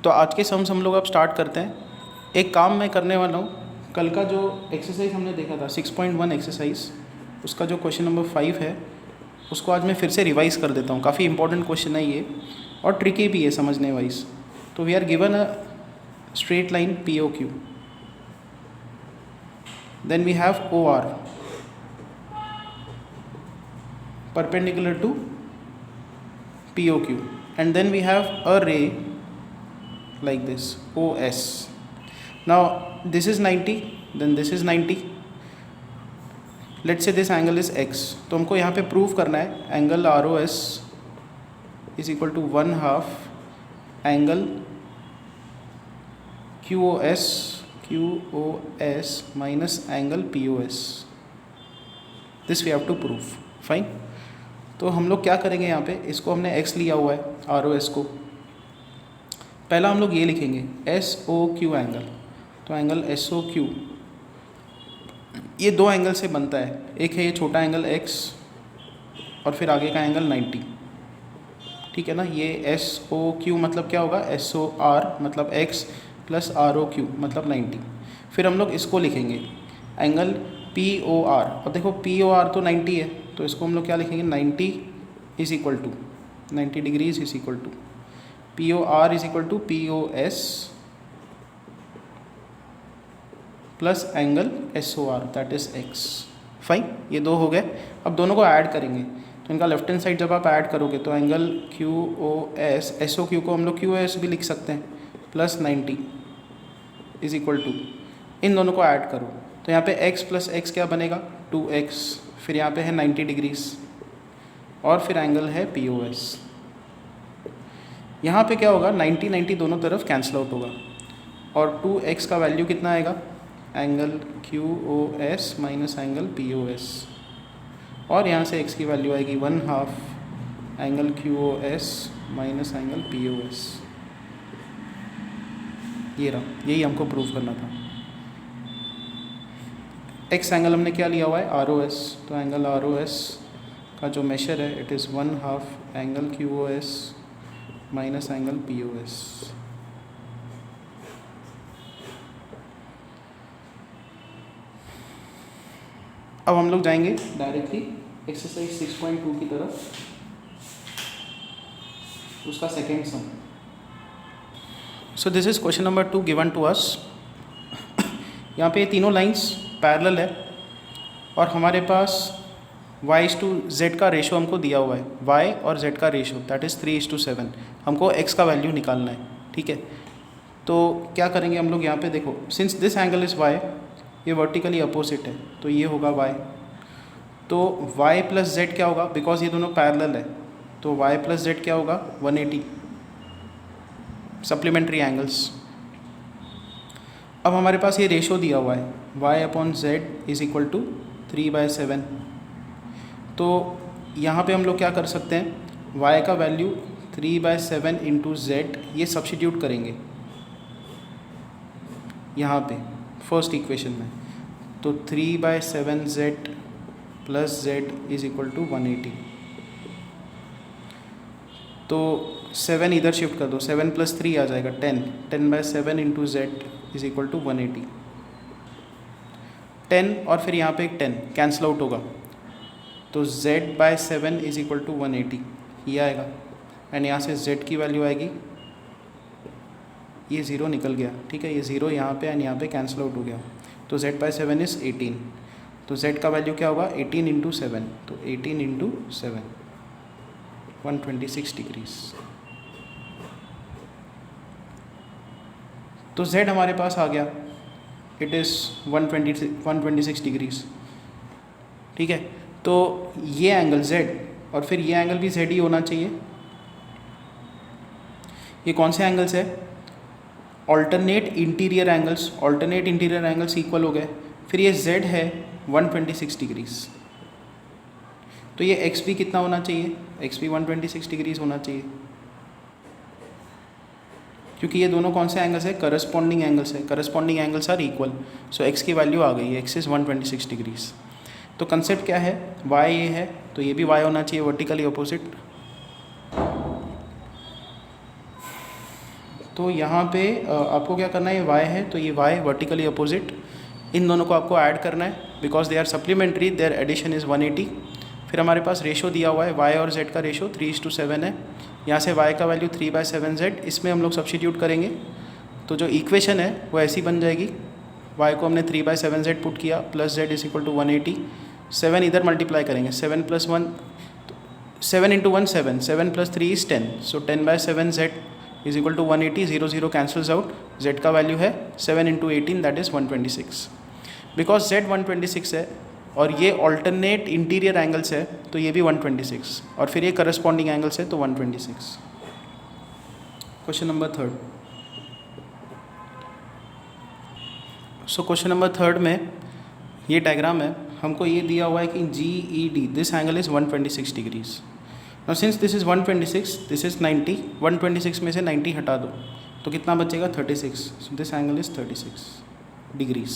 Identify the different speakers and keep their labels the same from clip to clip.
Speaker 1: तो आज के सम्स हम लोग अब स्टार्ट करते हैं। एक काम मैं करने वाला हूँ, कल का जो एक्सरसाइज हमने देखा था 6.1 एक्सरसाइज, उसका जो क्वेश्चन नंबर 5 है उसको आज मैं फिर से रिवाइज कर देता हूँ। काफ़ी इंपॉर्टेंट क्वेश्चन है ये और ट्रिकी भी है समझने वाइज। तो we are given a straight line P O Q, then we have O R perpendicular to POQ, and then we have a ray like this OS. Now this is 90, then this is 90. Let's say this angle is x, तो हमको यहाँ पे prove करना है angle ROS is equal to 1/2 angle QOS minus angle POS. This we have to prove. Fine. तो हम लोग क्या करेंगे, यहाँ पे इसको हमने x लिया हुआ है ROS को। पहला हम लोग ये लिखेंगे SOQ एंगल। तो एंगल SOQ ये दो एंगल से बनता है, एक है ये छोटा एंगल x और फिर आगे का एंगल 90, ठीक है ना। ये SOQ मतलब क्या होगा, SOR मतलब x प्लस ROQ मतलब 90। फिर हम लोग इसको लिखेंगे एंगल POR, और देखो POR तो 90 है, तो इसको हम लोग क्या लिखेंगे 90 is equal to 90 degrees is equal to POR is equal to POS plus angle SOR that is x। Fine, ये दो हो गए। अब दोनों को ऐड करेंगे, तो इनका लेफ्ट हैंड साइड जब आप ऐड करोगे तो एंगल QOS SOQ को हम लोग QOS भी लिख सकते हैं प्लस 90 इज इक्वल टू, इन दोनों को ऐड करो तो यहाँ पे x प्लस x क्या बनेगा 2x, फिर यहाँ पे है 90 डिग्रीज और फिर एंगल है POS। यहाँ पे क्या होगा 90 90 दोनों तरफ कैंसिल आउट होगा और 2x का वैल्यू कितना आएगा, angle QOS minus angle POS, और यहाँ से x की वैल्यू आएगी 1/2 angle QOS minus angle POS। ये रहा, यही हमको प्रूव करना था। x एंगल हमने क्या लिया हुआ है ROS, तो एंगल ROS का जो मेशर है it is 1/2 angle QOS minus angle POS। अब हम लोग जाएंगे डायरेक्टली एक्सरसाइज 6.2 की तरफ, उसका second sum. So this is question number 2 given to us. यहाँ पे तीनों लाइंस पैरेलल है और हमारे पास y/z का रेशो हमको दिया हुआ है, y और z का रेशो दैट इज़ 3:7। हमको x का वैल्यू निकालना है, ठीक है। तो क्या करेंगे हम लोग, यहाँ पे देखो since this angle is y, ये वर्टिकली अपोजिट है तो ये होगा y। तो y प्लस z क्या होगा, बिकॉज ये दोनों पैरेलल है तो y प्लस z क्या होगा 180 सप्लीमेंट्री एंगल्स। अब हमारे पास ये रेशो दिया हुआ है y/z इज इक्वल टू 3/7। तो यहाँ पे हम लोग क्या कर सकते हैं, y का वैल्यू 3/7 इंटू z ये सब्स्टिट्यूट करेंगे यहाँ पे फर्स्ट इक्वेशन में, तो 3/7z plus z is equal to 180। तो 7 इधर शिफ्ट कर दो, 7 + 3 आ जाएगा 10, 10/7 into z is equal to 180। 10 और फिर यहाँ पे एक 10 कैंसिल आउट होगा तो z/7 इज इक्वल टू 180 ये आएगा, एंड यहाँ से z की वैल्यू आएगी, ये 0 निकल गया, ठीक है, ये 0 यहाँ पे एंड यहाँ पे कैंसिल आउट हो गया, तो z/7 इज़ 18। तो z का वैल्यू क्या होगा 18 इंटू 7, तो 18 इंटू 7 126 डिग्रीज। तो z हमारे पास आ गया, इट इज़ 126 डिग्रीज, ठीक है। तो ये एंगल z और फिर ये एंगल भी z ही होना चाहिए। ये कौन से एंगल्स है, ऑल्टरनेट इंटीरियर एंगल्स इक्वल हो गए। फिर ये z है 126 डिग्रीज, तो ये x भी कितना होना चाहिए, x भी 126 डिग्रीज होना चाहिए, क्योंकि ये दोनों कौन से एंगल्स है, करस्पॉन्डिंग एंगल्स है, corresponding angles are equal. So x की वैल्यू आ गई, x इज़ 126 डिग्रीज। तो कंसेप्ट क्या है, y ये है तो ये भी y होना चाहिए वर्टिकली अपोजिट। तो यहाँ पे आपको क्या करना है, ये y है तो ये y वर्टिकली अपोजिट, इन दोनों को आपको ऐड करना है because they are supplementary, their addition is 180। फिर हमारे पास रेशो दिया हुआ है y और z का रेशो 3:7 है। यहाँ से y का वैल्यू 3/7z, इसमें हम लोग सब्स्टिट्यूट करेंगे तो जो इक्वेशन है वो ऐसी बन जाएगी, y को हमने 3/7z पुट किया plus z is equal to 180, 7 इधर मल्टीप्लाई करेंगे, 7 + 1 7 × 1 7, 7 + 3 is 10, so 10/7z is equal to 180, 0 0 cancels out, z का वैल्यू है 7 × 18 दैट इज़ 126। बिकॉज z 126 है और ये ऑल्टरनेट इंटीरियर एंगल्स है तो ये भी 126 और फिर ये करस्पॉन्डिंग एंगल्स है तो 126। Question number 3। So question number 3 में ये डायग्राम है, हमको ये दिया हुआ है कि GED this angle is 126 degrees. Now since this is 126, this is 90, 126 में से 90 हटा दो तो कितना बचेगा 36, so this angle is 36 degrees.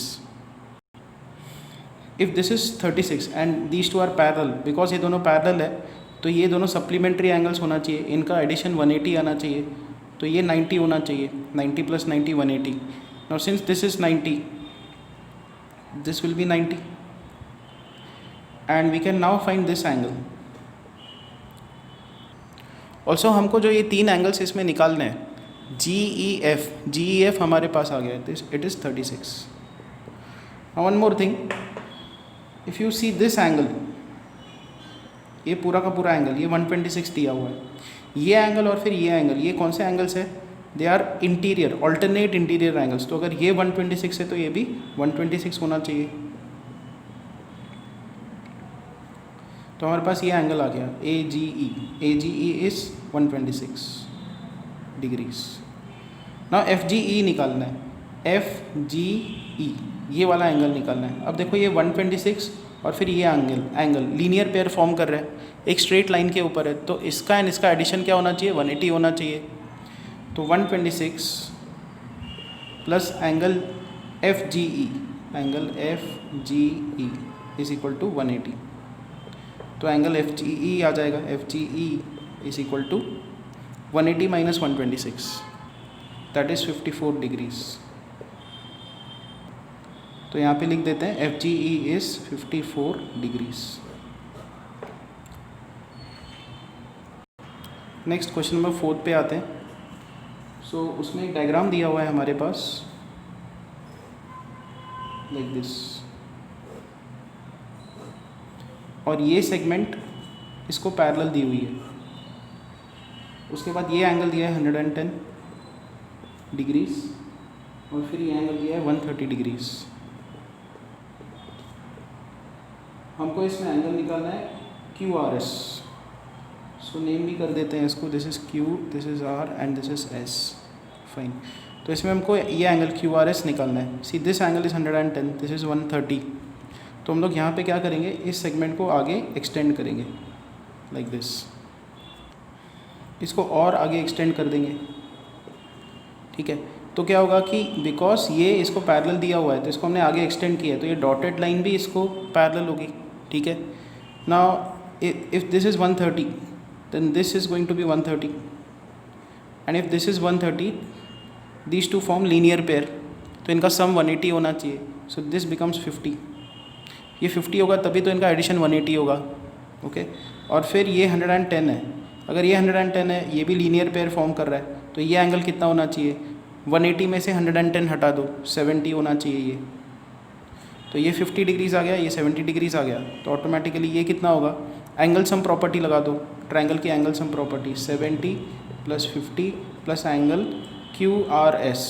Speaker 1: If this is 36 and these two are parallel, because ये दोनों पैरेलल है तो ये दोनों सप्लीमेंट्री एंगल्स होना चाहिए, इनका एडिशन 180 आना चाहिए, तो ये 90 होना चाहिए, 90 + 90 180। Now since this is 90, this will be 90 and we can now find this angle also। हमको जो ये तीन एंगल्स इसमें निकालने हैं GEF हमारे पास आ गया है, it is 36। now one more thing, if you see this angle, ये पूरा का पूरा एंगल ये 126 दिया हुआ है, ये एंगल और फिर ये एंगल, ये कौन से एंगल्स है, they are interior, alternate interior angles, तो अगर ये 126 है तो ये भी 126 होना चाहिए, तो हमारे पास ये एंगल आ गया AGE is 126 degrees. Now FGE निकालना है, FGE ये वाला एंगल निकालना है। अब देखो ये 126 और फिर ये एंगल लीनियर पेयर फॉर्म कर रहा है, एक स्ट्रेट लाइन के ऊपर है, तो इसका एंड इसका एडिशन क्या होना चाहिए, 180 होना चाहिए, तो 126 plus angle FGE is equal to 180, तो एंगल FGE आ जाएगा, FGE is equal to 180 minus 126 that is 54 degrees. तो यहाँ पे लिख देते हैं FGE is 54 degrees. Next question number 4 पे आते हैं। सो उसमें एक डायग्राम दिया हुआ है हमारे पास लाइक दिस, और ये सेगमेंट इसको पैरेलल दी हुई है, उसके बाद ये एंगल दिया है 110 डिग्रीज और फिर ये एंगल दिया है 130 डिग्रीज। हमको इसमें एंगल निकालना है QRS, सो नेम भी कर देते हैं इसको, this is Q, this is R and this is S, fine. तो इसमें हमको ये एंगल QRS निकालना है। See this angle is 110, this is 130, तो हम लोग यहाँ पे क्या करेंगे, इस सेगमेंट को आगे एक्सटेंड करेंगे लाइक दिस, इसको और आगे एक्सटेंड कर देंगे, ठीक है। तो क्या होगा कि बिकॉज ये इसको पैरेलल दिया हुआ है तो इसको हमने आगे एक्सटेंड किया है, तो ये डॉटेड लाइन भी इसको पैरेलल होगी, ठीक है। Now if this is 130 then this is going to be 130 and if this is 130 these two form linear pair, तो इनका सम 180 होना चाहिए, so this becomes 50, ये 50 होगा तभी तो इनका एडिशन 180 होगा, ओके। और फिर ये 110 है, अगर ये 110 है ये भी लीनियर पेयर फॉर्म कर रहा है, तो ये एंगल कितना होना चाहिए, 180 में से 110 हटा दो, 70 होना चाहिए ये, तो ये 50 डिग्रीज़ आ गया, ये 70 डिग्रीज़ आ गया, तो ऑटोमेटिकली ये कितना होगा, एंगल सम प्रॉपर्टी लगा दो, ट्रायंगल की angle sum property 70 + 50 plus angle QRS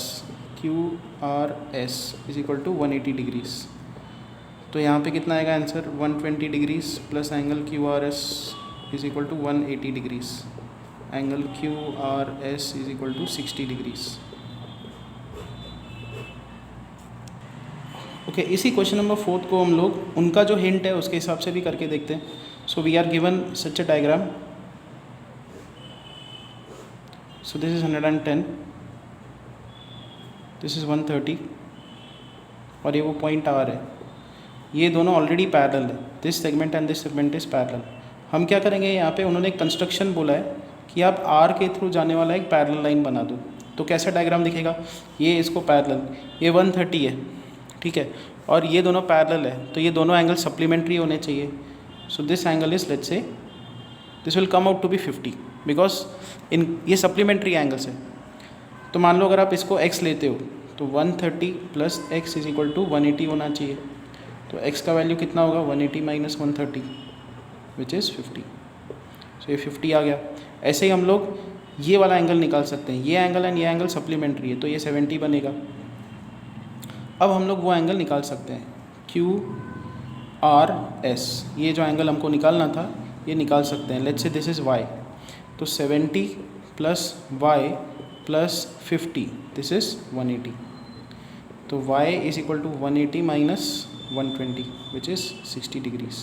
Speaker 1: is equal to 180 degrees. तो यहाँ पे कितना आएगा answer, 120 degrees plus angle QRS is equal to 180 degrees, angle QRS is equal to 60 degrees, okay. इसी क्वेश्चन नंबर 4 को हम लोग उनका जो हिंट है उसके हिसाब से भी करके देखते हैं। So we are given such a diagram, so this is 110, this is 130 और ये वो पॉइंट R है, ये दोनों ऑलरेडी पैरेलल है, this segment and this segment is parallel. हम क्या करेंगे, यहाँ पे उन्होंने एक कंस्ट्रक्शन बोला है कि आप R के थ्रू जाने वाला एक पैरेलल लाइन बना दो, तो तो कैसा डायग्राम दिखेगा, ये इसको पैरेलल, ये 130 है, ठीक है, और ये दोनों पैरेलल है, तो ये दोनों एंगल सप्लीमेंट्री होने चाहिए. So this angle is, let's say this will come out to be 50 because ये सप्लीमेंट्री एंगल्स है. तो मान लो अगर आप इसको x लेते हो तो 130 plus x is equal to 180 होना चाहिए. तो x का वैल्यू कितना होगा, 180 माइनस 130 विच इज़ 50. सो ये 50 आ गया. ऐसे ही हम लोग ये वाला एंगल निकाल सकते हैं, ये एंगल एंड ये एंगल सप्लीमेंट्री है, तो ये 70 बनेगा. अब हम लोग वो एंगल निकाल सकते हैं QRS, ये जो एंगल हमको निकालना था ये निकाल सकते हैं. Let's say this is y, तो 70 plus y plus 50 this is 180. तो y is equal to 180 minus 120 which is 60 degrees.